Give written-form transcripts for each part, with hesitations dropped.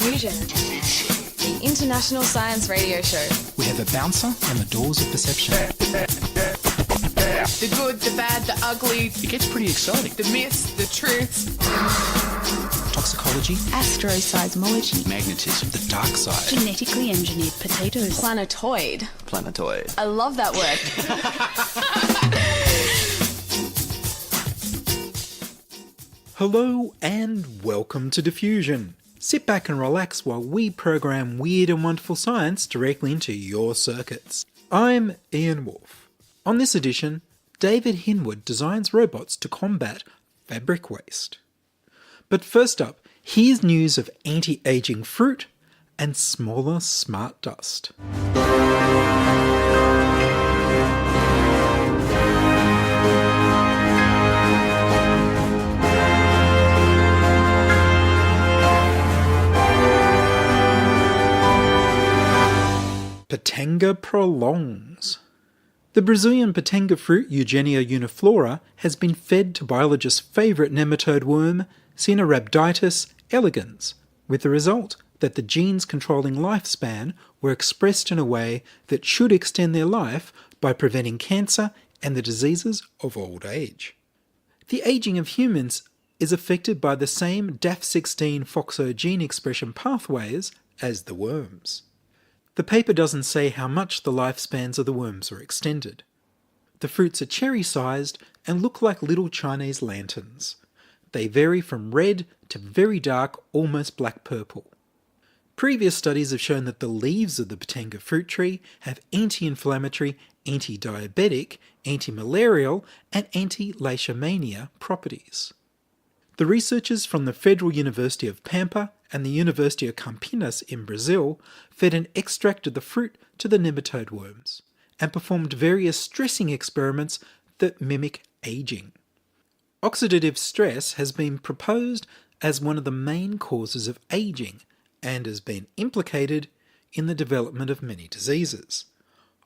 Diffusion, the international science radio show. We have a bouncer on the doors of perception. The good, the bad, the ugly. It gets pretty exciting. The myths, the truths. Toxicology. Astroseismology. Magnetism. The dark side. Genetically engineered potatoes. Planetoid. Planetoid. I love that word. Hello and welcome to Diffusion. Sit back and relax while we program weird and wonderful science directly into your circuits. I'm Ian Woolf. On this edition, David Hinwood designs robots to combat fabric waste. But first up, here's news of anti-aging fruit and smaller smart dust. Pitanga prolongs. The Brazilian pitanga fruit Eugenia uniflora has been fed to biologists' favourite nematode worm, Caenorhabditis elegans, with the result that the genes controlling lifespan were expressed in a way that should extend their life by preventing cancer and the diseases of old age. The ageing of humans is affected by the same DAF16 FOXO gene expression pathways as the worms. The paper doesn't say how much the lifespans of the worms were extended. The fruits are cherry-sized and look like little Chinese lanterns. They vary from red to very dark, almost black-purple. Previous studies have shown that the leaves of the pitanga fruit tree have anti-inflammatory, anti-diabetic, anti-malarial and anti-leishmania properties. The researchers from the Federal University of Pampa and the University of Campinas in Brazil fed an extract of the fruit to the nematode worms and performed various stressing experiments that mimic aging. Oxidative stress has been proposed as one of the main causes of aging and has been implicated in the development of many diseases.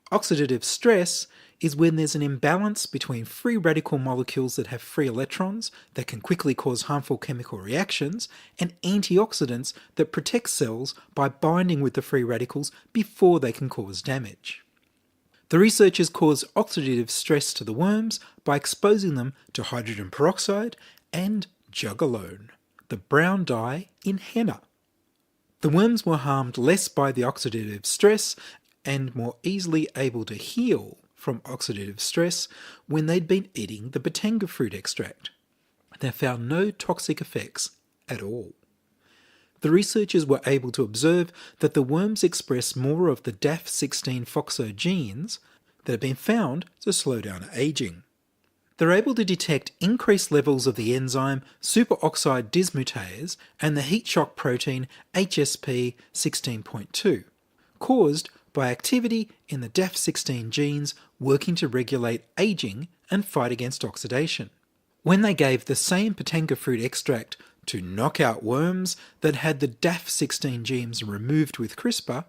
Oxidative stress is when there's an imbalance between free radical molecules that have free electrons that can quickly cause harmful chemical reactions and antioxidants that protect cells by binding with the free radicals before they can cause damage. The researchers caused oxidative stress to the worms by exposing them to hydrogen peroxide and jugalone, the brown dye in henna. The worms were harmed less by the oxidative stress and more easily able to heal from oxidative stress when they'd been eating the pitanga fruit extract. They found no toxic effects at all. The researchers were able to observe that the worms express more of the DAF16 FOXO genes that have been found to slow down aging. They're able to detect increased levels of the enzyme superoxide dismutase and the heat shock protein HSP 16.2, caused by activity in the DAF16 genes working to regulate aging and fight against oxidation. When they gave the same pitanga fruit extract to knockout worms that had the DAF16 genes removed with CRISPR,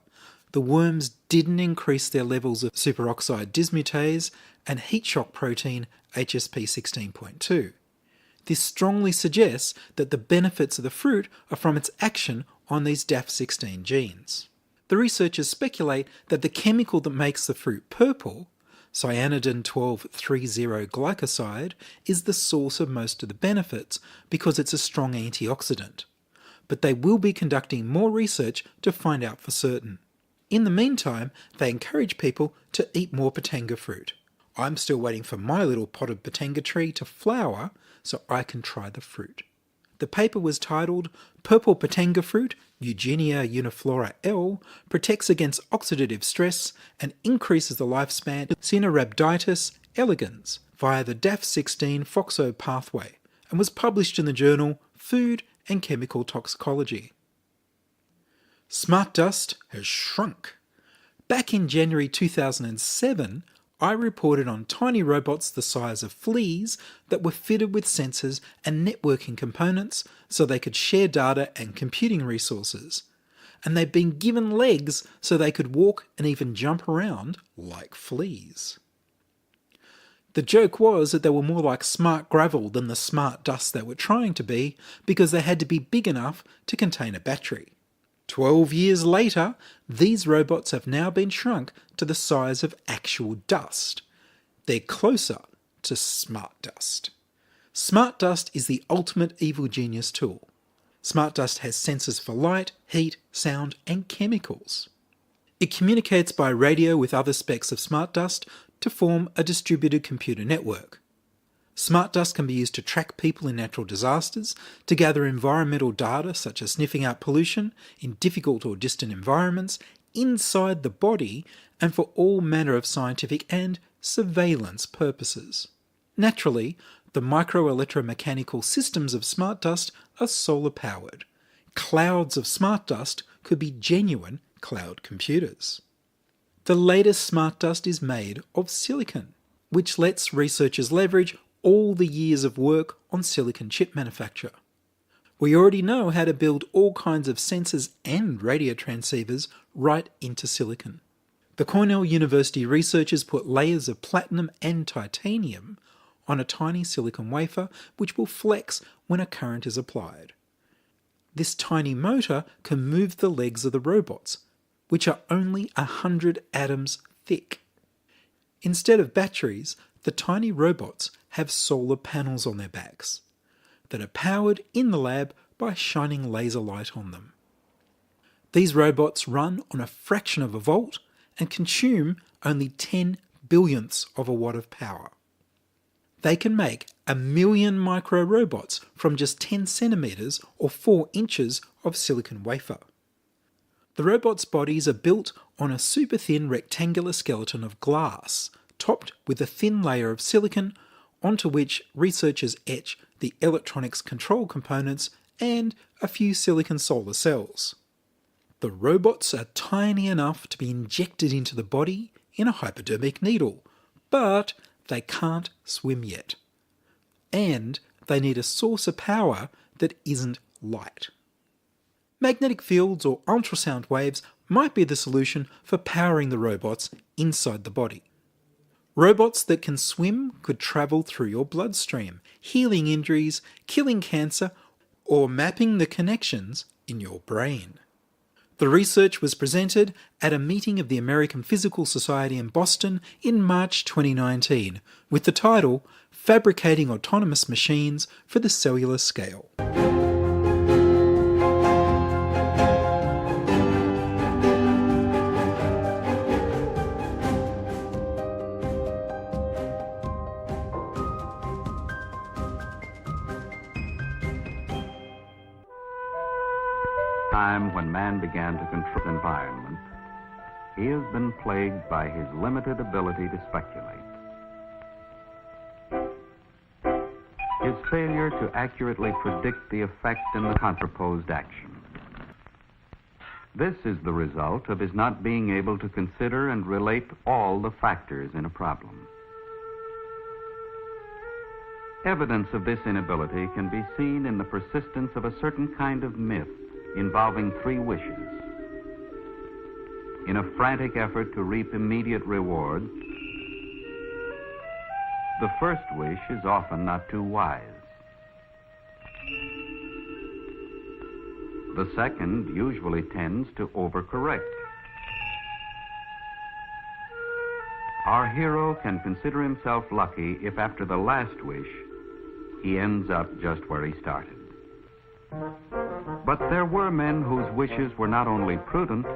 the worms didn't increase their levels of superoxide dismutase and heat shock protein HSP 16.2. This strongly suggests that the benefits of the fruit are from its action on these DAF16 genes. The researchers speculate that the chemical that makes the fruit purple, cyanidin 12,3-glycoside, is the source of most of the benefits because it's a strong antioxidant. But they will be conducting more research to find out for certain. In the meantime, they encourage people to eat more pitanga fruit. I'm still waiting for my little potted pitanga tree to flower so I can try the fruit. The paper was titled Purple Pitanga Fruit, Eugenia uniflora L, protects against oxidative stress and increases the lifespan of Caenorhabditis elegans via the DAF16 FOXO pathway and was published in the journal Food and Chemical Toxicology. Smart dust has shrunk. Back in January 2007, I reported on tiny robots the size of fleas that were fitted with sensors and networking components so they could share data and computing resources. And they'd been given legs so they could walk and even jump around like fleas. The joke was that they were more like smart gravel than the smart dust they were trying to be because they had to be big enough to contain a battery. 12 years later, these robots have now been shrunk to the size of actual dust. They're closer to smart dust. Smart dust is the ultimate evil genius tool. Smart dust has sensors for light, heat, sound, and chemicals. It communicates by radio with other specks of smart dust to form a distributed computer network. Smart dust can be used to track people in natural disasters, to gather environmental data such as sniffing out pollution in difficult or distant environments, inside the body, and for all manner of scientific and surveillance purposes. Naturally, the microelectromechanical systems of smart dust are solar powered. Clouds of smart dust could be genuine cloud computers. The latest smart dust is made of silicon, which lets researchers leverage all the years of work on silicon chip manufacture. We already know how to build all kinds of sensors and radio transceivers right into silicon. The Cornell University researchers put layers of platinum and titanium on a tiny silicon wafer which will flex when a current is applied. This tiny motor can move the legs of the robots, which are only 100 atoms thick. Instead of batteries, the tiny robots have solar panels on their backs that are powered in the lab by shining laser light on them. These robots run on a fraction of a volt and consume only 10 billionths of a watt of power. They can make 1 million micro robots from just 10 centimetres or 4 inches of silicon wafer. The robots' bodies are built on a super thin rectangular skeleton of glass, topped with a thin layer of silicon onto which researchers etch the electronics control components and a few silicon solar cells. The robots are tiny enough to be injected into the body in a hypodermic needle, but they can't swim yet. And they need a source of power that isn't light. Magnetic fields or ultrasound waves might be the solution for powering the robots inside the body. Robots that can swim could travel through your bloodstream, healing injuries, killing cancer, or mapping the connections in your brain. The research was presented at a meeting of the American Physical Society in Boston in March 2019 with the title Fabricating Autonomous Machines for the Cellular Scale. Time when man began to control the environment, he has been plagued by his limited ability to speculate. His failure to accurately predict the effect in the contraposed action. This is the result of his not being able to consider and relate all the factors in a problem. Evidence of this inability can be seen in the persistence of a certain kind of myth involving 3 wishes. In a frantic effort to reap immediate rewards, the first wish is often not too wise. The second usually tends to overcorrect. Our hero can consider himself lucky if after the last wish, he ends up just where he started. But there were men whose wishes were not only prudent,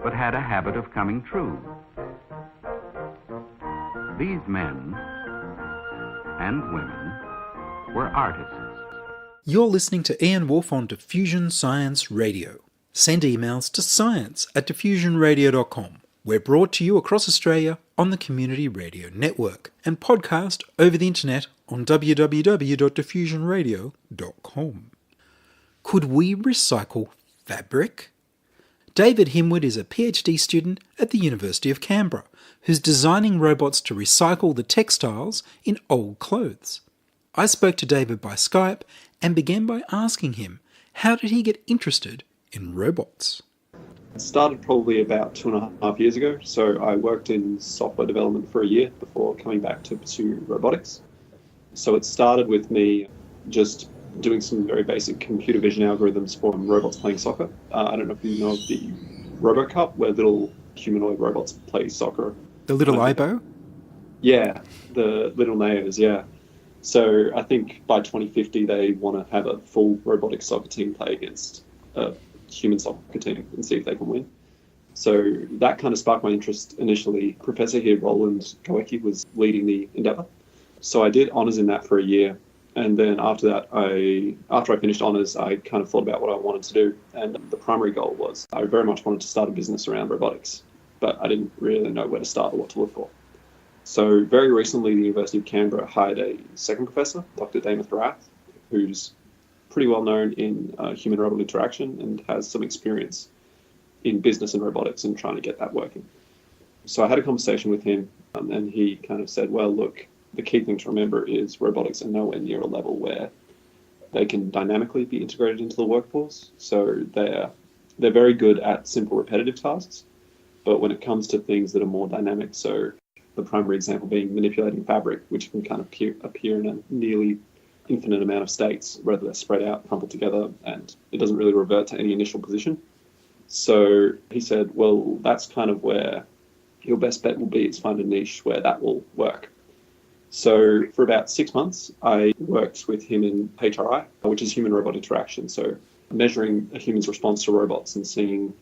but had a habit of coming true. These men and women were artists. You're listening to Ian Woolf on Diffusion Science Radio. Send emails to science@diffusionradio.com. We're brought to you across Australia on the Community Radio Network and podcast over the internet on www.diffusionradio.com. Could we recycle fabric? David Hinwood is a PhD student at the University of Canberra who's designing robots to recycle the textiles in old clothes. I spoke to David by Skype and began by asking him, how did he get interested in robots? It started probably about 2.5 years ago. So I worked in software development for a year before coming back to pursue robotics. So it started with me just doing some very basic computer vision algorithms for robots playing soccer. I don't know if you know of the RoboCup, where little humanoid robots play soccer. The little Ibo? Yeah, the little Neos, yeah. So I think by 2050 they want to have a full robotic soccer team play against a human soccer team and see if they can win. So that kind of sparked my interest initially. Professor here, Roland Goecki, was leading the endeavour. So I did honours in that for a year. And then after that, after I finished honours, I kind of thought about what I wanted to do. And the primary goal was I very much wanted to start a business around robotics, but I didn't really know where to start or what to look for. So very recently, the University of Canberra hired a second professor, Dr. Damith Rath, who's pretty well known in human-robot interaction and has some experience in business and robotics and trying to get that working. So I had a conversation with him and he kind of said, well, look, the key thing to remember is robotics are nowhere near a level where they can dynamically be integrated into the workforce. So they're very good at simple repetitive tasks, but when it comes to things that are more dynamic, so the primary example being manipulating fabric, which can kind of appear in a nearly infinite amount of states, whether they're spread out, crumpled together, and it doesn't really revert to any initial position. So he said, well, that's kind of where your best bet will be, is find a niche where that will work. So for about 6 months, I worked with him in HRI, which is human-robot interaction. So measuring a human's response to robots and seeing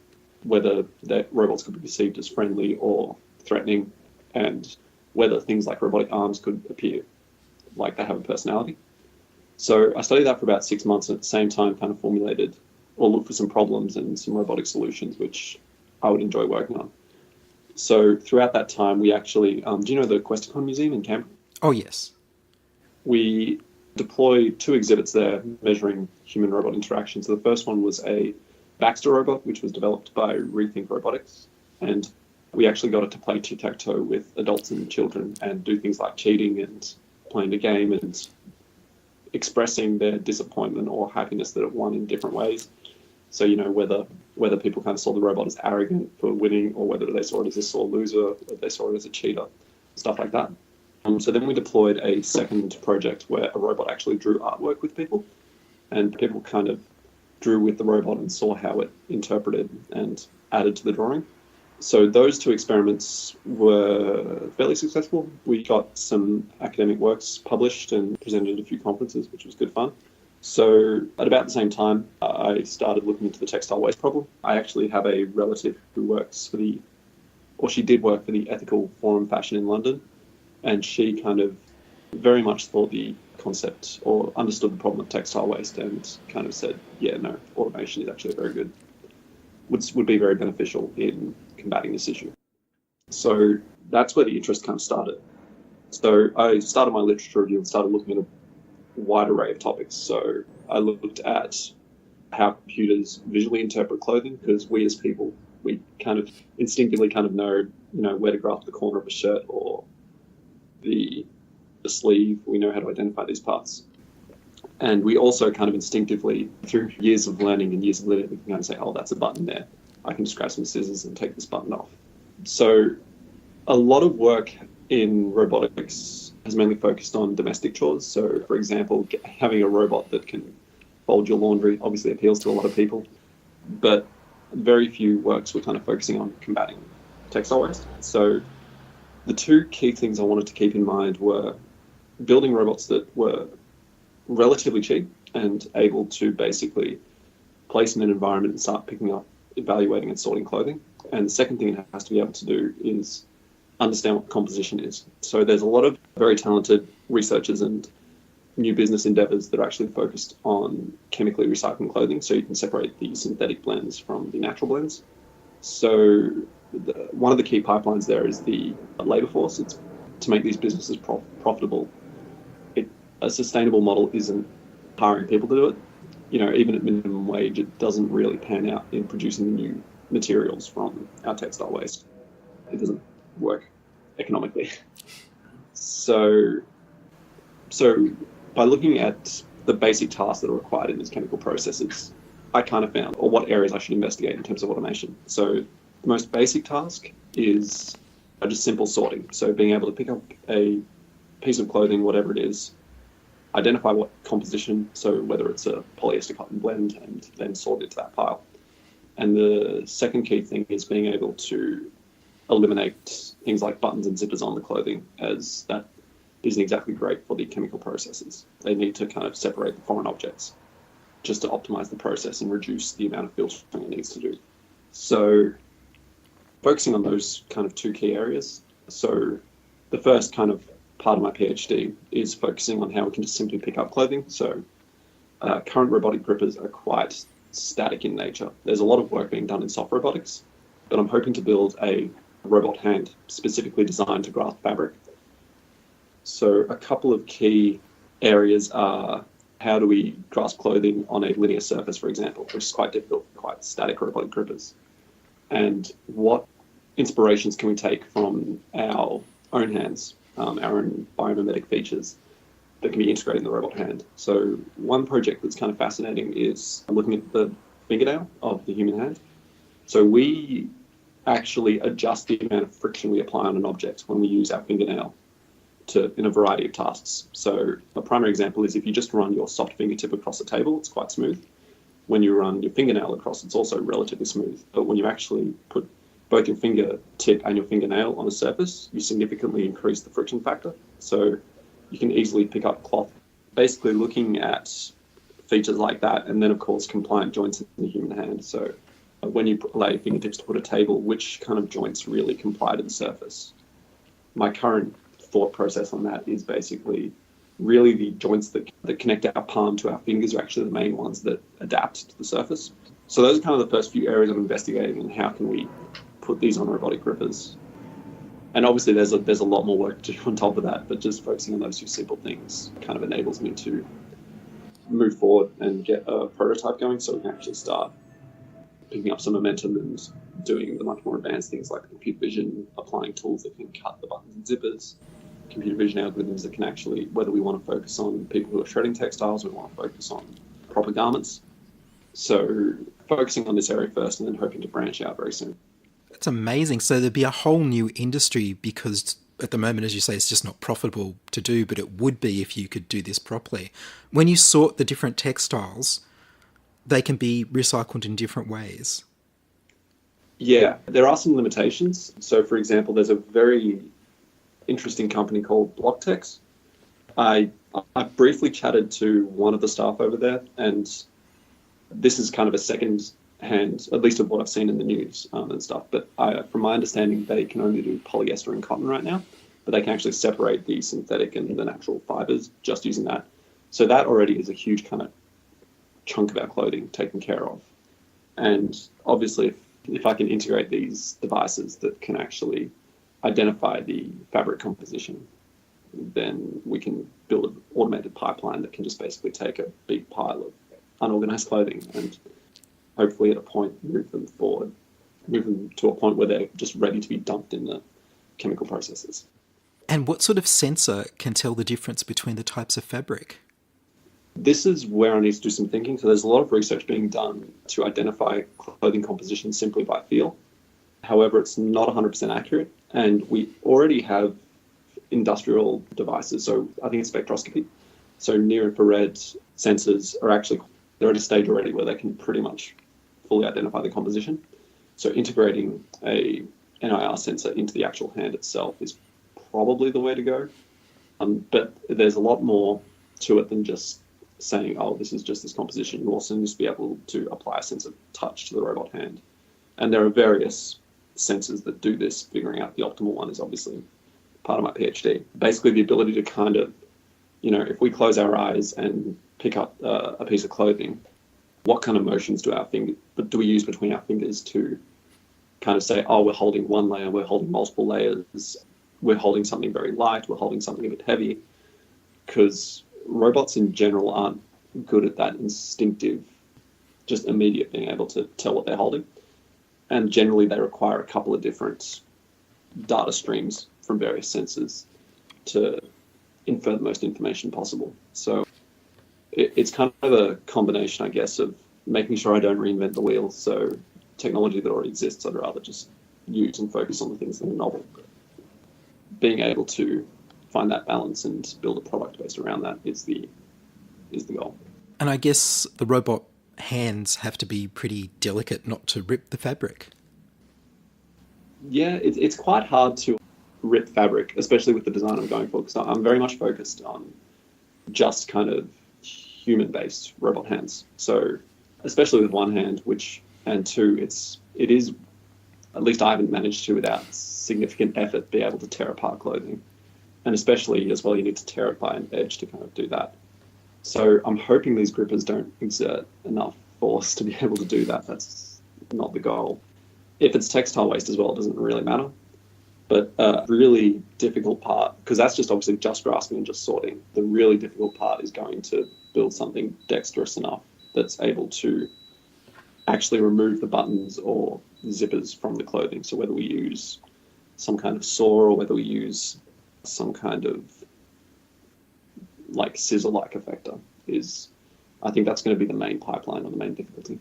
whether that robots could be perceived as friendly or threatening, and whether things like robotic arms could appear like they have a personality. So I studied that for about 6 months, and at the same time kind of formulated or looked for some problems and some robotic solutions which I would enjoy working on. So throughout that time, we actually, do you know the Questacon Museum in Canberra? Oh, yes. We deployed 2 exhibits there measuring human-robot interaction. So the first one was a Baxter robot, which was developed by Rethink Robotics. And we actually got it to play tic-tac-toe with adults and children and do things like cheating and playing the game and expressing their disappointment or happiness that it won in different ways. So, you know, whether people kind of saw the robot as arrogant for winning, or whether they saw it as a sore loser, whether they saw it as a cheater, stuff like that. So then we deployed a second project where a robot actually drew artwork with people, and people kind of drew with the robot and saw how it interpreted and added to the drawing. So those 2 experiments were fairly successful. We got some academic works published and presented at a few conferences, which was good fun. So at about the same time, I started looking into the textile waste problem. I actually have a relative who works for she did work for the Ethical Forum Fashion in London, and she kind of very much thought the concept or understood the problem of textile waste and kind of said, yeah, no, automation is actually very good, would be very beneficial in combating this issue. So that's where the interest kind of started. So I started my literature review and started looking at a wide array of topics. So I looked at how computers visually interpret clothing, because we as people, we kind of instinctively kind of know, where to grasp the corner of a shirt or the sleeve. We know how to identify these parts. And we also kind of instinctively, through years of learning and years of living, we can kind of say, oh, that's a button there. I can just grab some scissors and take this button off. So a lot of work in robotics has mainly focused on domestic chores. So, for example, having a robot that can fold your laundry obviously appeals to a lot of people. But very few works were kind of focusing on combating textile waste. So the 2 key things I wanted to keep in mind were building robots that were relatively cheap and able to basically place in an environment and start picking up, evaluating and sorting clothing. And the second thing it has to be able to do is understand what composition is. So there's a lot of very talented researchers and new business endeavors that are actually focused on chemically recycling clothing, so you can separate the synthetic blends from the natural blends. So one of the key pipelines there is the labor force. It's to make these businesses profitable. A sustainable model isn't hiring people to do it. Even at minimum wage, it doesn't really pan out in producing new materials from our textile waste. It doesn't work economically. So by looking at the basic tasks that are required in these chemical processes, I kind of found what areas I should investigate in terms of automation. So the most basic task is just simple sorting. So being able to pick up a piece of clothing, whatever it is, identify what composition, so whether it's a polyester cotton blend, and then sort it into that pile. And the second key thing is being able to eliminate things like buttons and zippers on the clothing, as that isn't exactly great for the chemical processes. They need to kind of separate the foreign objects just to optimize the process and reduce the amount of filtering it needs to do. So focusing on those kind of two key areas. So the first kind of part of my PhD is focusing on how we can just simply pick up clothing. So current robotic grippers are quite static in nature. There's a lot of work being done in soft robotics, but I'm hoping to build a robot hand specifically designed to grasp fabric. So a couple of key areas are, how do we grasp clothing on a linear surface, for example, which is quite difficult for quite static robotic grippers? And what inspirations can we take from our own hands, our own biomimetic features that can be integrated in the robot hand? So one project that's kind of fascinating is looking at the fingernail of the human hand. So we actually adjust the amount of friction we apply on an object when we use our fingernail in a variety of tasks. So a primary example is if you just run your soft fingertip across a table, it's quite smooth. When you run your fingernail across, it's also relatively smooth. But when you actually put both your fingertip and your fingernail on a surface, you significantly increase the friction factor. So you can easily pick up cloth. Basically looking at features like that, and then of course compliant joints in the human hand. So when you allow your fingertips to put a table, which kind of joints really comply to the surface? My current thought process on that is basically really the joints that connect our palm to our fingers are actually the main ones that adapt to the surface. So those are kind of the first few areas I'm investigating, and how can we put these on robotic grippers? And obviously there's a lot more work to do on top of that, but just focusing on those two simple things kind of enables me to move forward and get a prototype going, so we can actually start picking up some momentum and doing the much more advanced things like computer vision, applying tools that can cut the buttons and zippers, computer vision algorithms that can actually, whether we want to focus on people who are shredding textiles, we want to focus on proper garments. So focusing on this area first and then hoping to branch out very soon. That's amazing. So there'd be a whole new industry, because at the moment, as you say, it's just not profitable to do, but it would be if you could do this properly. When you sort the different textiles, they can be recycled in different ways. Yeah, there are some limitations. So for example, there's a very interesting company called Blocktex. I briefly chatted to one of the staff over there, and this is kind of a second hand, at least of what I've seen in the news and stuff. But from my understanding, they can only do polyester and cotton right now, but they can actually separate the synthetic and the natural fibers just using that. So that already is a huge kind of chunk of our clothing taken care of. And obviously, if I can integrate these devices that can actually identify the fabric composition, then we can build an automated pipeline that can just basically take a big pile of unorganized clothing and hopefully at a point move them forward, move them to a point where they're just ready to be dumped in the chemical processes. And what sort of sensor can tell the difference between the types of fabric? This is where I need to do some thinking. So there's a lot of research being done to identify clothing composition simply by feel. However, it's not 100% accurate. And we already have industrial devices. So I think it's spectroscopy. So near-infrared sensors they're at a stage already where they can pretty much fully identify the composition. So integrating a NIR sensor into the actual hand itself is probably the way to go. But there's a lot more to it than just saying, oh, this is just this composition. You also need to be able to apply a sense of touch to the robot hand. And there are various sensors that do this. Figuring out the optimal one is obviously part of my PhD. Basically, the ability to kind of, if we close our eyes and pick up a piece of clothing, what kind of motions do we use between our fingers to kind of say, oh, we're holding one layer, we're holding multiple layers, we're holding something very light, we're holding something a bit heavy, because robots in general aren't good at that instinctive, just immediate being able to tell what they're holding. And generally they require a couple of different data streams from various sensors to infer the most information possible. So it's kind of a combination, I guess, of making sure I don't reinvent the wheel. So technology that already exists, I'd rather just use and focus on the things that are novel. Being able to find that balance and build a product based around that is the is the goal. And I guess the robot hands have to be pretty delicate not to rip the fabric. Yeah, it's quite hard to rip fabric, especially with the design I'm going for, because I'm very much focused on just kind of human-based robot hands. So, especially with one hand, and two, it is, at least I haven't managed to, without significant effort, be able to tear apart clothing. And especially as well, you need to tear it by an edge to kind of do that. So I'm hoping these grippers don't exert enough force to be able to do that. That's not the goal. If it's textile waste as well, it doesn't really matter. But really difficult part, because that's just obviously just grasping and just sorting. The really difficult part is going to build something dexterous enough that's able to actually remove the buttons or zippers from the clothing. So whether we use some kind of saw or whether we use some kind of like scissor-like effector I think that's going to be the main pipeline or the main difficulty.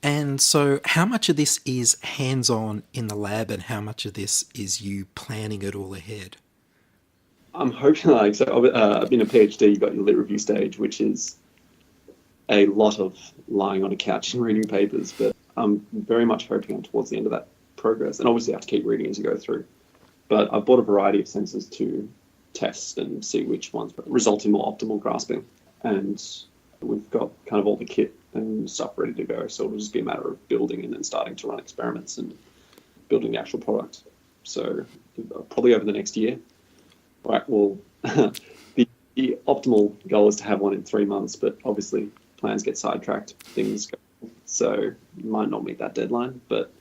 And so how much of this is hands-on in the lab and how much of this is you planning it all ahead? I'm hoping, in a PhD, you've got your lit review stage, which is a lot of lying on a couch and reading papers, but I'm very much hoping I'm towards the end of that progress. And obviously I have to keep reading as you go through. But I've bought a variety of sensors to test and see which ones result in more optimal grasping. And we've got kind of all the kit and stuff ready to go. So it'll just be a matter of building and then starting to run experiments and building the actual product. So probably over the next year. Right, well, the optimal goal is to have one in 3 months, but obviously plans get sidetracked, things go. So you might not meet that deadline, but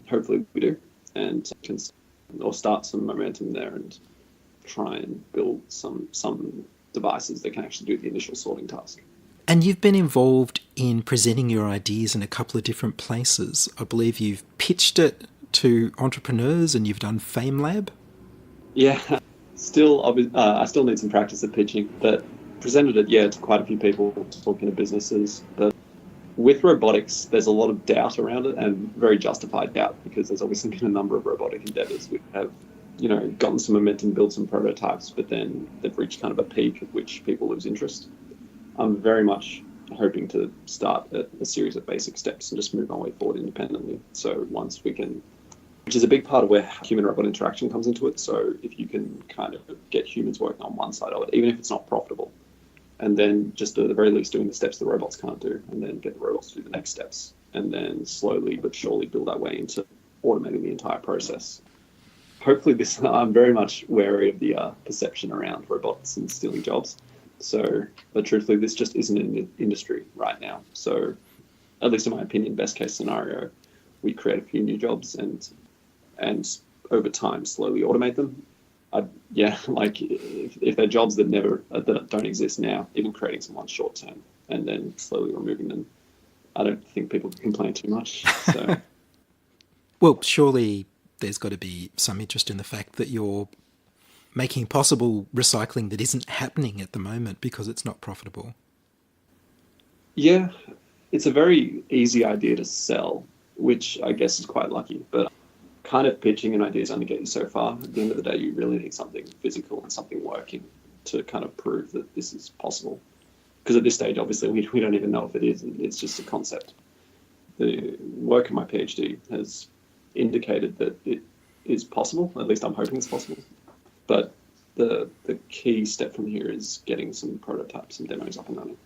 hopefully we do and can start some momentum there and try and build some devices that can actually do the initial sorting task. And you've been involved in presenting your ideas in a couple of different places. I believe you've pitched it to entrepreneurs and you've done FameLab. Yeah, I still need some practice at pitching, but presented it, to quite a few people, talking to businesses. But with robotics, there's a lot of doubt around it, and very justified doubt, because there's obviously been a number of robotic endeavors which have, gotten some momentum, built some prototypes, but then they've reached kind of a peak at which people lose interest. I'm very much hoping to start a series of basic steps and just move my way forward independently. So once we can, which is a big part of where human-robot interaction comes into it. So if you can kind of get humans working on one side of it, even if it's not profitable, and then just at the very least doing the steps the robots can't do, and then get the robots to do the next steps, and then slowly but surely build our way into automating the entire process. Hopefully I'm very much wary of the perception around robots and stealing jobs. So, but truthfully, this just isn't an industry right now. So, at least in my opinion, best case scenario, we create a few new jobs and over time slowly automate them. If they're jobs that don't exist now, even creating someone short term and then slowly removing them, I don't think people can complain too much. So, well, surely there's got to be some interest in the fact that you're making possible recycling that isn't happening at the moment because it's not profitable. Yeah, it's a very easy idea to sell, which I guess is quite lucky, but kind of pitching an idea is only get you so far. At the end of the day, you really need something physical and something working to kind of prove that this is possible. Because at this stage, obviously, we don't even know if it is. It's just a concept. The work of my PhD has indicated that it is possible. At least I'm hoping it's possible. But the key step from here is getting some prototypes and demos up and running.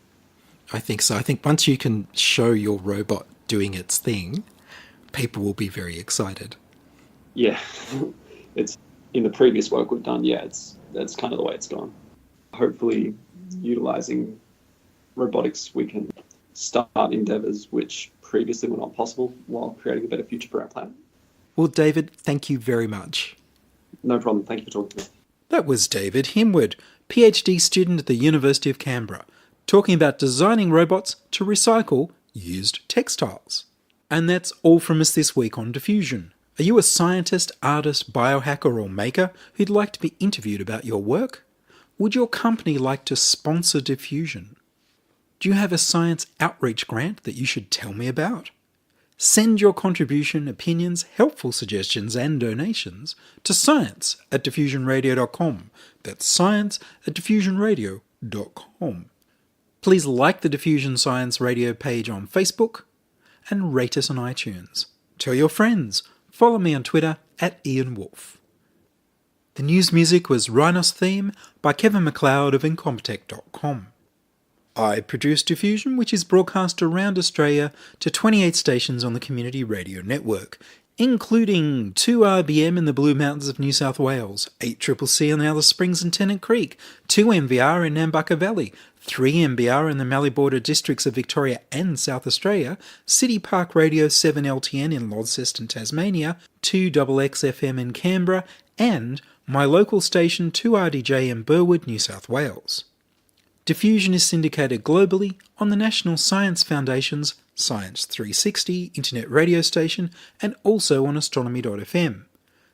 I think so. I think once you can show your robot doing its thing, people will be very excited. Yeah, it's in the previous work we've done. Yeah, that's kind of the way it's gone. Hopefully, utilizing robotics, we can start endeavors which previously were not possible while creating a better future for our planet. Well, David, thank you very much. No problem. Thank you for talking to me. That was David Hinwood, PhD student at the University of Canberra, talking about designing robots to recycle used textiles. And that's all from us this week on Diffusion. Are you a scientist, artist, biohacker or maker who'd like to be interviewed about your work? Would your company like to sponsor Diffusion? Do you have a science outreach grant that you should tell me about? Send your contribution, opinions, helpful suggestions and donations to science@diffusionradio.com. That's science@diffusionradio.com. Please like the Diffusion Science Radio page on Facebook and rate us on iTunes. Tell your friends. Follow me on Twitter @Ian Woolf. The news music was Rhinos Theme by Kevin MacLeod of Incompetech.com. I produce Diffusion, which is broadcast around Australia to 28 stations on the Community Radio Network, including 2RBM in the Blue Mountains of New South Wales, 8CCC in Alice Springs and Tennant Creek, 2MVR in Nambucca Valley, 3MBR in the Mallee Border districts of Victoria and South Australia, City Park Radio 7LTN in Launceston, Tasmania, 2XXFM in Canberra, and my local station 2RDJ in Burwood, New South Wales. Diffusion is syndicated globally on the National Science Foundation's Science 360 internet radio station and also on astronomy.fm.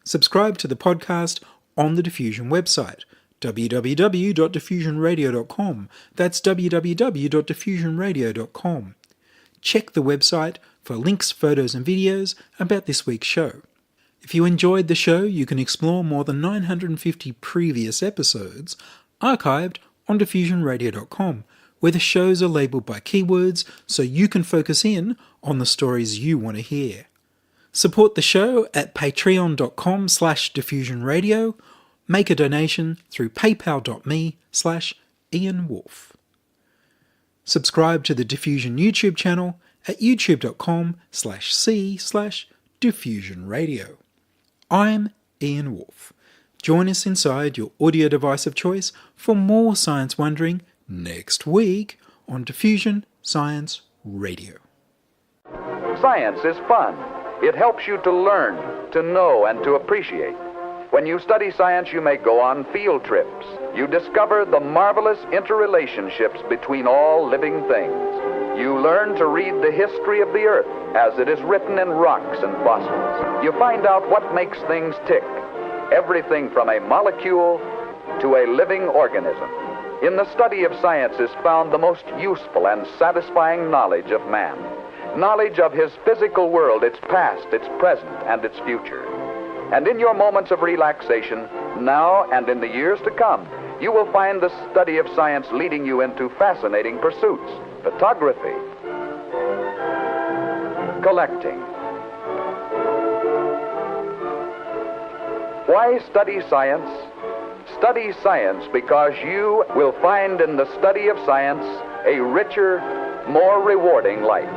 Subscribe to the podcast on the Diffusion website, www.diffusionradio.com. That's www.diffusionradio.com. Check the website for links, photos and videos about this week's show. If you enjoyed the show, you can explore more than 950 previous episodes archived on diffusionradio.com, where the shows are labelled by keywords so you can focus in on the stories you want to hear. Support the show at patreon.com/diffusionradio. Make a donation through paypal.me/Ian Woolf. Subscribe to the Diffusion YouTube channel at youtube.com/c/diffusionradio. I'm Ian Woolf. Join us inside your audio device of choice for more science wondering next week on Diffusion Science Radio. Science is fun. It helps you to learn, to know, and to appreciate. When you study science, you may go on field trips. You discover the marvelous interrelationships between all living things. You learn to read the history of the Earth as it is written in rocks and fossils. You find out what makes things tick. Everything from a molecule to a living organism. In the study of science is found the most useful and satisfying knowledge of man. Knowledge of his physical world, its past, its present, and its future. And in your moments of relaxation, now and in the years to come, you will find the study of science leading you into fascinating pursuits. Photography, collecting. Why study science? Study science because you will find in the study of science a richer, more rewarding life.